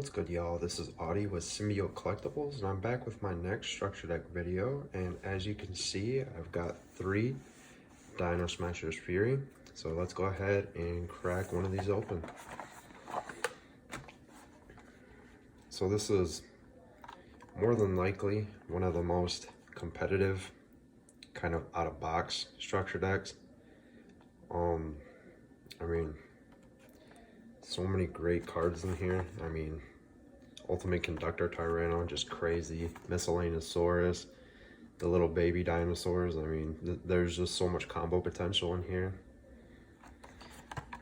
What's good, y'all? This is Awdi with Symbiote Collectibles, and I'm back with my next structure deck video. And as you can see, I've got 3 Dinosmashers Fury. So let's go ahead and crack one of these open. So this is more than likely one of the most competitive kind of out-of-box structure decks. I mean, so many great cards in here. I mean, Ultimate Conductor Tyranno, just crazy. Miscellaneousaurus, the little baby dinosaurs. I mean, there's just so much combo potential in here.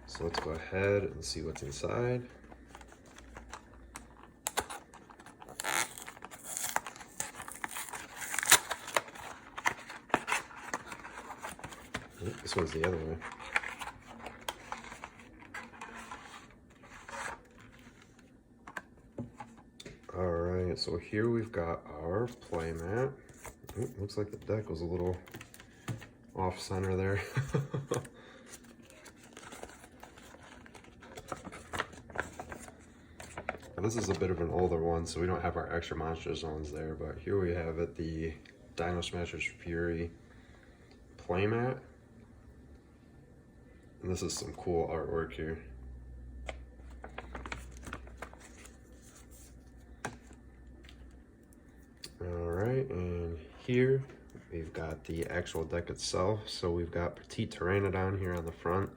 So let's go ahead and see what's inside. This one's the other way. Alright, so here we've got our playmat. Looks like the deck was a little off center there. Now, this is a bit of an older one, so we don't have our extra monster zones there, but here we have it, the Dinosmashers Fury playmat. And this is some cool artwork here. Alright, and here we've got the actual deck itself. So we've got Petite Pteranodon here on the front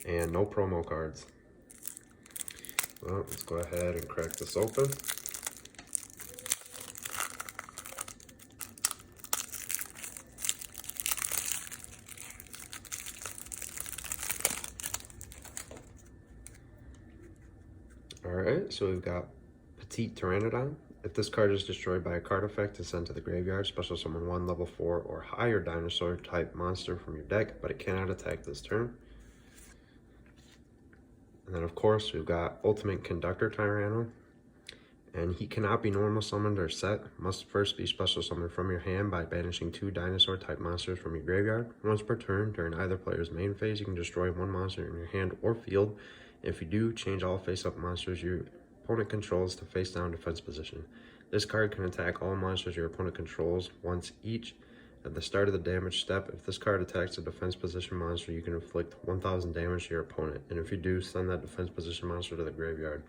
and no promo cards. Well, let's go ahead and crack this open. Alright, so we've got Petite Pteranodon. If this card is destroyed by a card effect and sent to the graveyard, special summon 1 level 4 or higher dinosaur type monster from your deck, but it cannot attack this turn. And then of course we've got Ultimate Conductor Tyranno, and he cannot be normal summoned or set. Must first be special summoned from your hand by banishing 2 dinosaur type monsters from your graveyard. Once per turn during either player's main phase, you can destroy 1 monster in your hand or field. If you do, change all face-up monsters your opponent controls to face-down defense position. This card can attack all monsters your opponent controls once each. At the start of the damage step, if this card attacks a defense position monster, you can inflict 1000 damage to your opponent. And if you do, send that defense position monster to the graveyard.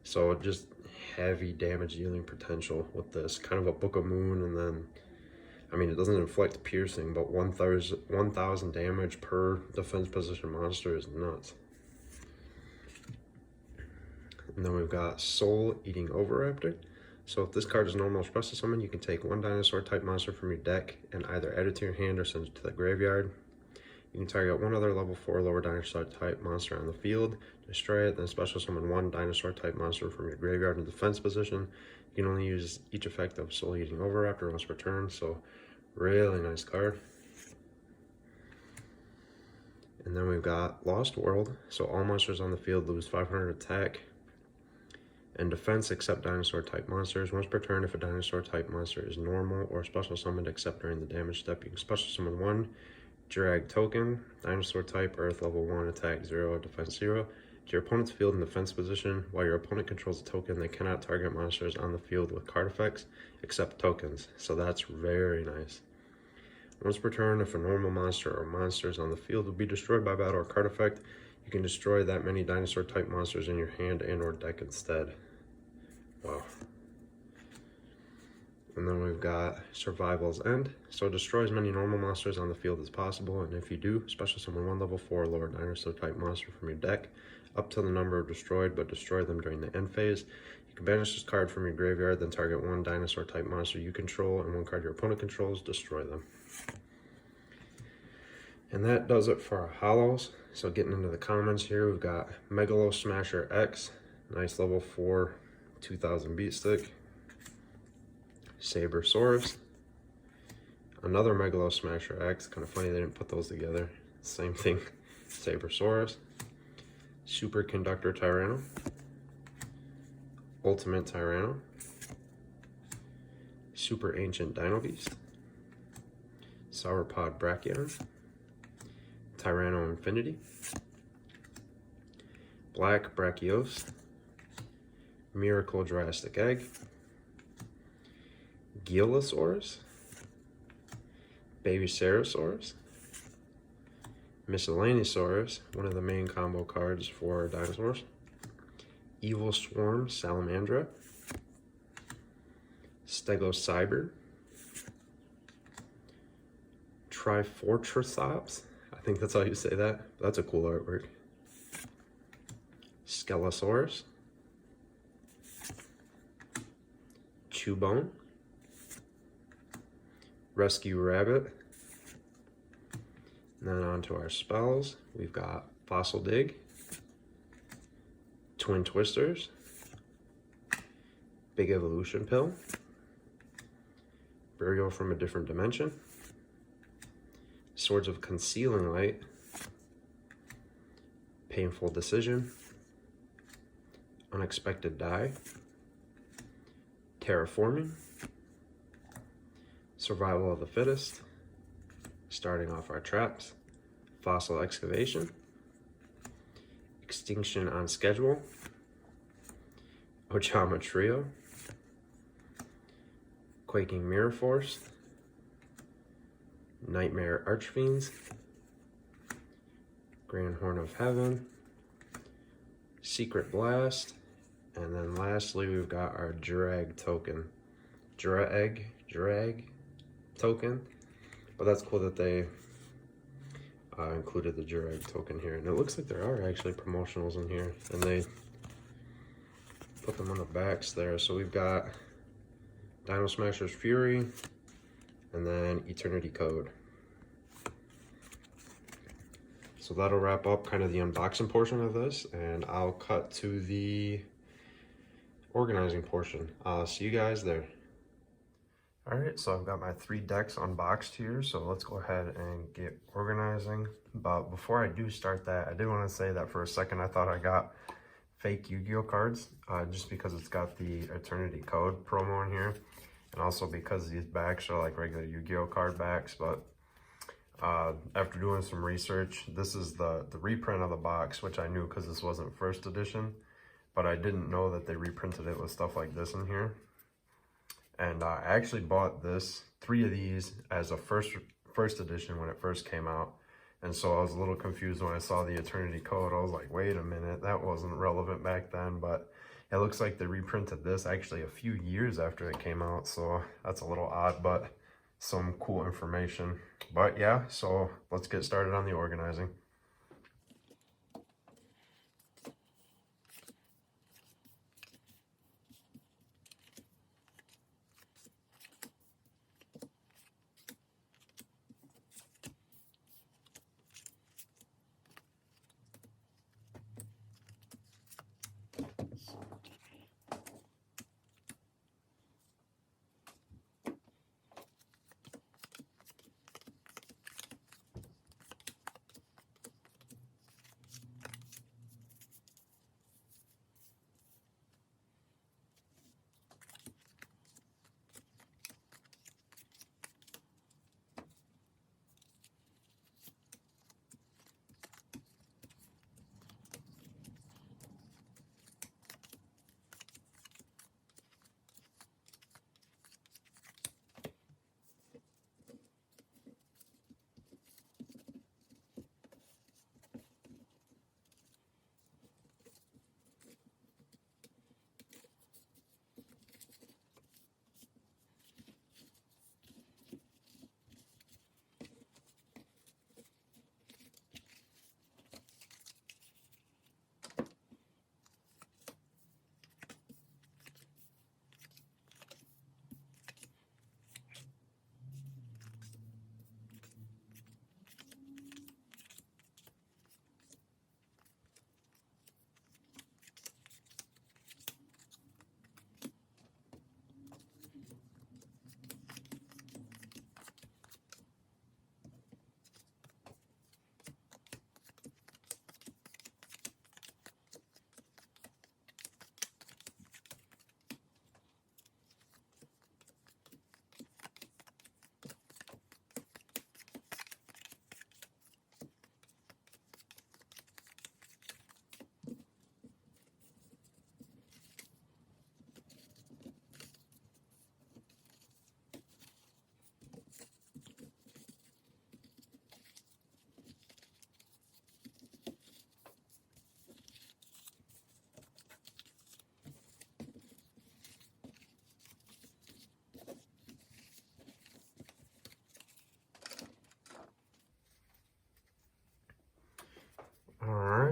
So just heavy damage dealing potential with this. Kind of a Book of Moon, and then, I mean, it doesn't inflict piercing, but 1000 damage per defense position monster is nuts. And then we've got Soul Eating Oviraptor. So if this card is normal or special summon, you can take 1 dinosaur type monster from your deck and either add it to your hand or send it to the graveyard. You can target 1 other level 4 lower dinosaur type monster on the field, destroy it, then special summon 1 dinosaur type monster from your graveyard in defense position. You can only use each effect of Soul Eating Oviraptor once per turn, so really nice card. And then we've got Lost World. So all monsters on the field lose 500 attack and defense except dinosaur type monsters. Once per turn, if a dinosaur type monster is normal or special summoned except during the damage step, you can special summon 1 drag token, dinosaur type, earth level 1, attack 0, defense 0, to your opponent's field in defense position. While your opponent controls a token, they cannot target monsters on the field with card effects except tokens. So that's very nice. Once per turn, if a normal monster or monsters on the field will be destroyed by battle or card effect, you can destroy that many dinosaur type monsters in your hand and or deck instead. Wow. And then we've got Survival's End. So destroy as many normal monsters on the field as possible, and if you do, special summon 1 level 4 lower dinosaur type monster from your deck up to the number of destroyed, but destroy them during the end phase. You can banish this card from your graveyard, then target 1 dinosaur type monster you control and 1 card your opponent controls, destroy them. And that does it for our hollows. So getting into the commons here, we've got Megalosmasher X, nice level 4 2000 beat stick. Sterosaurus, another Megalosmasher X. Kind of funny they didn't put those together. Same thing. Sterosaurus, Super Conductor Tyranno, Ultimate Tyranno, Super Ancient Dino Beast, Sauropod Brachion, Tyranno Infinity, Black Brachios, Miracle Jurassic Egg, Gillosaurus, Baby Sterosaurus, Miscellaneousaurus, one of the main combo cards for dinosaurs, Evil Swarm Salamandra, Stegosaurus, Trifortrathops, I think that's how you say that. That's a cool artwork. Skelosaurus, Chewbone, Rescue Rabbit. And then on to our spells, we've got Fossil Dig, Twin Twisters, Big Evolution Pill, Burial from a Different Dimension, Swords of Concealing Light, Painful Decision, Unexpected Die, Terraforming, Survival of the Fittest, starting off our traps, Fossil Excavation, Extinction on Schedule, Ochama Trio, Quaking Mirror Force, Nightmare Archfiends, Grand Horn of Heaven, Secret Blast, and then lastly we've got our Drag token. Drag token. But that's cool that they included the Drag token here. And it looks like there are actually promotionals in here. And they put them on the backs there. So we've got Dinosmashers Fury and then Eternity Code. So that'll wrap up kind of the unboxing portion of this, and I'll cut to the organizing portion. I'll see you guys there. All right, so I've got my 3 decks unboxed here, so let's go ahead and get organizing. But before I do start that, I did want to say that for a second I thought I got fake Yu-Gi-Oh cards, just because it's got the Eternity Code promo in here, and also because these backs are like regular Yu-Gi-Oh card backs. But after doing some research, this is the reprint of the box, which I knew because this wasn't first edition, but I didn't know that they reprinted it with stuff like this in here. And I actually bought 3 of these as a first edition when it first came out. And so I was a little confused when I saw the Eternity Code. I was like, wait a minute, that wasn't relevant back then. But it looks like they reprinted this actually a few years after it came out. So that's a little odd, but some cool information. But yeah, so let's get started on the organizing.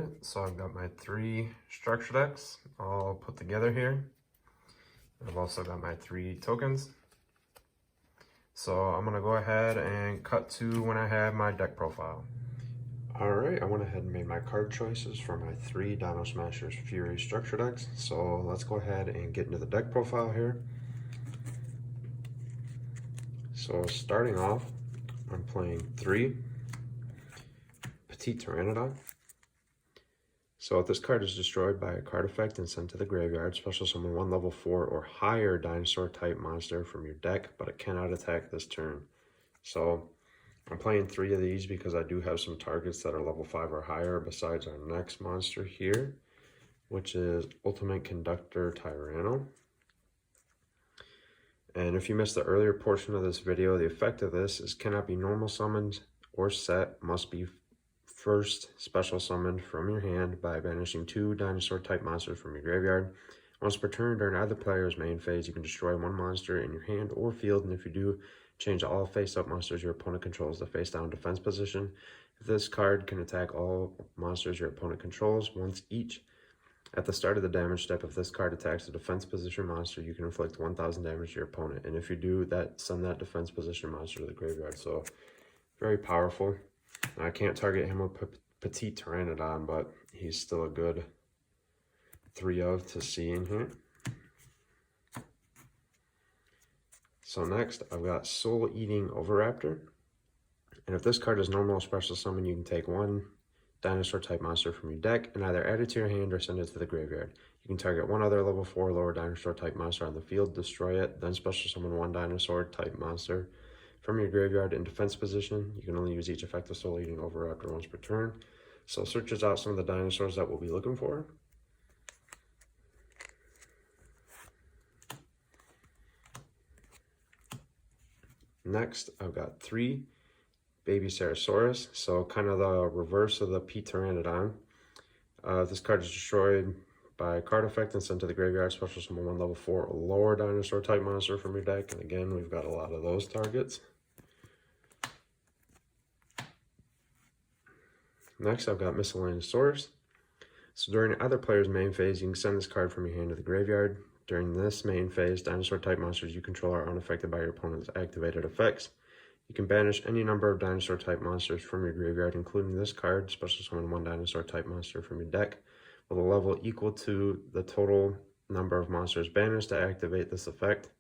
Alright, so I've got my 3 structure decks all put together here. I've also got my 3 tokens. So I'm going to go ahead and cut to when I have my deck profile. Alright, I went ahead and made my card choices for my 3 Dinosmashers Fury structure decks. So let's go ahead and get into the deck profile here. So starting off, I'm playing 3 Petite Pteranodon. So if this card is destroyed by a card effect and sent to the graveyard, special summon 1 level 4 or higher dinosaur type monster from your deck, but it cannot attack this turn. So I'm playing 3 of these because I do have some targets that are level 5 or higher besides our next monster here, which is Ultimate Conductor Tyranno. And if you missed the earlier portion of this video, the effect of this is cannot be normal summoned or set, must be first special summoned from your hand by banishing 2 dinosaur type monsters from your graveyard. Once per turn during either player's main phase, you can destroy 1 monster in your hand or field, and if you do, change all face-up monsters your opponent controls to face-down defense position. If this card can attack all monsters your opponent controls once each. At the start of the damage step, if this card attacks a defense position monster, you can inflict 1,000 damage to your opponent, and if you do that, send that defense position monster to the graveyard. So very powerful. I can't target him with Petite Pteranodon, but he's still a good 3 of to see in here. So next, I've got Soul Eating Oviraptor. And if this card is normal or special summon, you can take 1 dinosaur type monster from your deck and either add it to your hand or send it to the graveyard. You can target 1 other level 4 lower dinosaur type monster on the field, destroy it, then special summon 1 dinosaur type monster from your graveyard in defense position. You can only use each effective Soul Eating Oviraptor once per turn. So searches out some of the dinosaurs that we'll be looking for. Next, I've got 3 Baby Sterosaurus, so kind of the reverse of the Pteranodon. This card is destroyed by a card effect and sent to the graveyard, special summon 1 level 4 or lower dinosaur type monster from your deck. And again, we've got a lot of those targets. Next, I've got Miscellaneousaurus. So during either player's main phase, you can send this card from your hand to the graveyard. During this main phase, dinosaur type monsters you control are unaffected by your opponent's activated effects. You can banish any number of dinosaur type monsters from your graveyard, including this card, special summon 1 dinosaur type monster from your deck, with a level equal to the total number of monsters banished to activate this effect,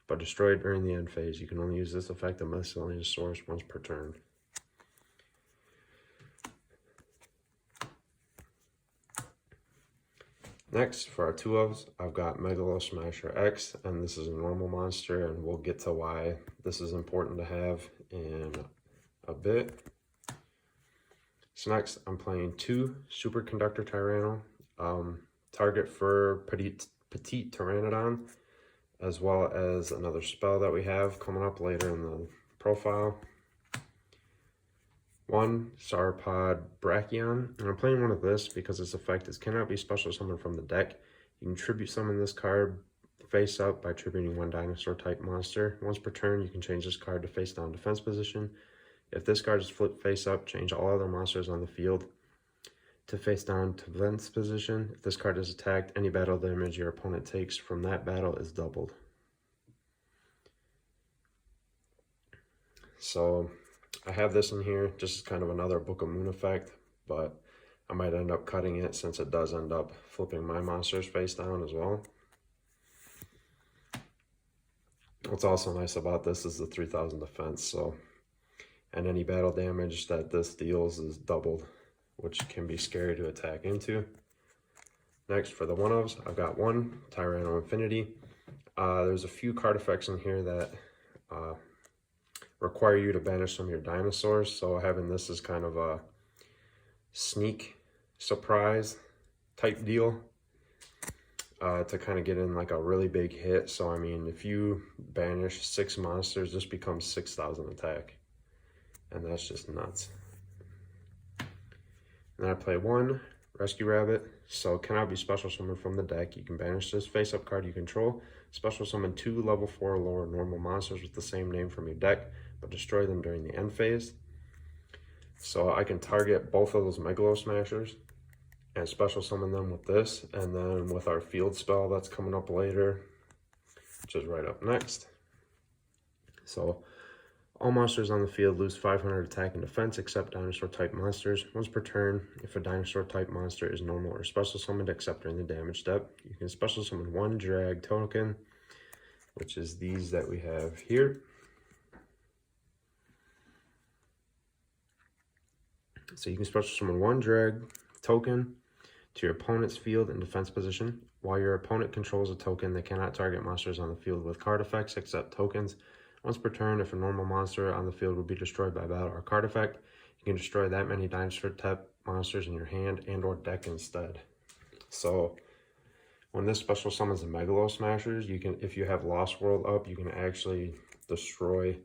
but destroyed during the end phase. You can only use this effect of Miscellaneousaurus once per turn. Next, for our 2-ofs, I've got Megalosmasher X, and this is a normal monster, and we'll get to why this is important to have in a bit. So next, I'm playing 2 Superconductor Tyranno, target for Petite Pteranodon, as well as another spell that we have coming up later in the profile. 1 Sauropod Brachion, and I'm playing 1 of this because its effect is cannot be special summoned from the deck. You can tribute summon this card face up by tributing 1 dinosaur type monster. Once per turn, you can change this card to face down defense position. If this card is flipped face up, change all other monsters on the field to face down defense position. If this card is attacked, any battle damage your opponent takes from that battle is doubled. So I have this in here just as kind of another Book of Moon effect, but I might end up cutting it since it does end up flipping my monsters face down as well. What's also nice about this is the 3000 defense, so, and any battle damage that this deals is doubled, which can be scary to attack into. Next, for the 1-ofs, I've got 1 Tyranno Infinity. There's a few card effects in here that require you to banish some of your dinosaurs, so having this is kind of a sneak surprise type deal to kind of get in like a really big hit. So I mean, if you banish 6 monsters, this becomes 6,000 attack, and that's just nuts. And then I play 1 Rescue Rabbit, so cannot be special summoned from the deck. You can banish this face-up card you control, special summon 2 level 4 or lower normal monsters with the same name from your deck, but destroy them during the end phase. So I can target both of those Megalosmashers and special summon them with this, and then with our field spell that's coming up later, which is right up next. So all monsters on the field lose 500 attack and defense except dinosaur type monsters. Once per turn, if a dinosaur type monster is normal or special summoned except during the damage step, you can special summon one drag token, which is these that we have here. So you can special summon one drag token to your opponent's field and defense position. While your opponent controls a token, they cannot target monsters on the field with card effects except tokens. Once per turn, if a normal monster on the field will be destroyed by battle or card effect, you can destroy that many dinosaur type monsters in your hand and or deck instead. So when this special summons the Dinosmashers, you can, if you have Lost World up, you can actually destroy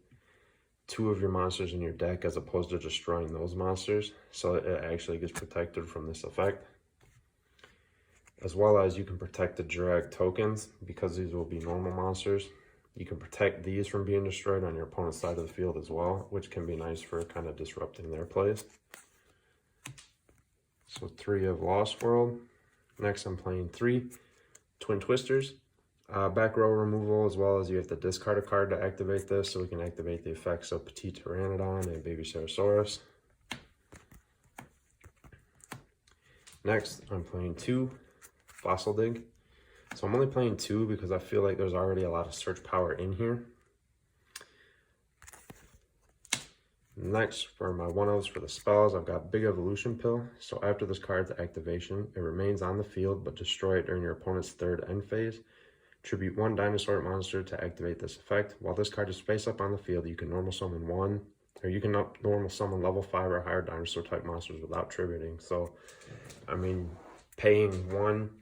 two of your monsters in your deck as opposed to destroying those monsters. So it actually gets protected from this effect. As well as you can protect the drag tokens because these will be normal monsters. You can protect these from being destroyed on your opponent's side of the field as well, which can be nice for kind of disrupting their plays. So 3 of Lost World. Next I'm playing 3 Twin Twisters. Back row removal, as well as you have to discard a card to activate this, so we can activate the effects of Petite Pteranodon and Baby Sterosaurus. Next I'm playing 2 Fossil Dig. So I'm only playing 2 because I feel like there's already a lot of search power in here. Next, for my 1/0s for the spells, I've got Big Evolution Pill. So after this card's activation, it remains on the field, but destroy it during your opponent's third end phase. Tribute 1 dinosaur monster to activate this effect. While this card is face up on the field, you can normal summon normal summon level 5 or higher dinosaur type monsters without tributing. So, I mean, paying 1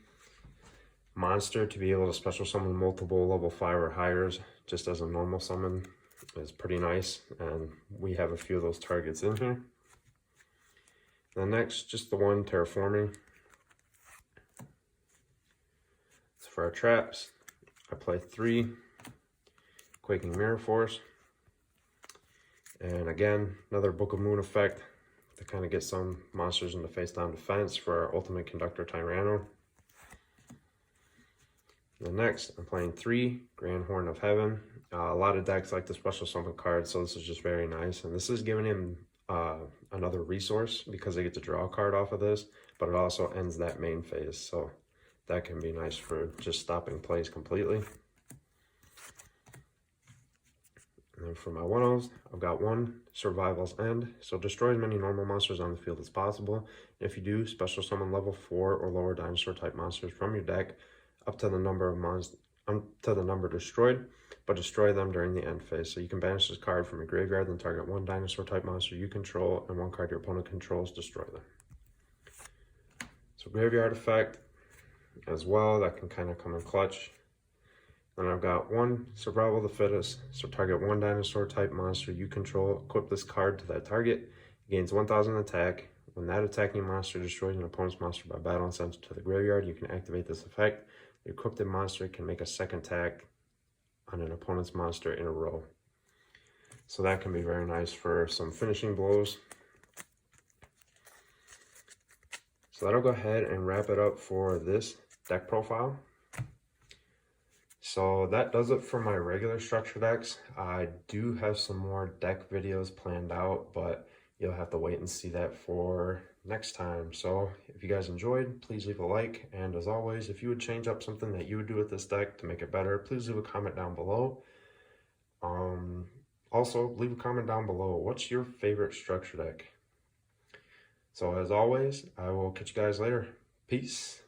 monster to be able to special summon multiple level 5 or higher just as a normal summon is pretty nice, and we have a few of those targets in here. Then next, just the 1 Terraforming. So for our traps, I play 3 Quaking Mirror Force, and again another Book of Moon effect to kind of get some monsters into face down defense for our Ultimate Conductor Tyranno. And next, I'm playing 3 Grand Horn of Heaven. A lot of decks like the special summon card, so this is just very nice. And this is giving him another resource because they get to draw a card off of this, but it also ends that main phase. So that can be nice for just stopping plays completely. And then for my 1/0s, I've got 1 Survival's End. So destroy as many normal monsters on the field as possible. If you do, special summon level 4 or lower dinosaur type monsters from your deck up to the number of destroyed, but destroy them during the end phase. So you can banish this card from your graveyard, then target 1 dinosaur type monster you control and 1 card your opponent controls, destroy them. So graveyard effect as well, that can kind of come in clutch. Then I've got 1 Survival of the Fittest. So target 1 dinosaur type monster you control, equip this card to that target, it gains 1000 attack. When that attacking monster destroys an opponent's monster by battle and sends it to the graveyard, you can activate this effect. The equipped monster can make a second attack on an opponent's monster in a row. So that can be very nice for some finishing blows. So that'll go ahead and wrap it up for this deck profile. So that does it for my regular structure decks. I do have some more deck videos planned out, but you'll have to wait and see that for next time. So if you guys enjoyed, please leave a like. And as always, if you would change up something that you would do with this deck to make it better, please leave a comment down below. Also, leave a comment down below. What's your favorite structure deck? So as always, I will catch you guys later. Peace.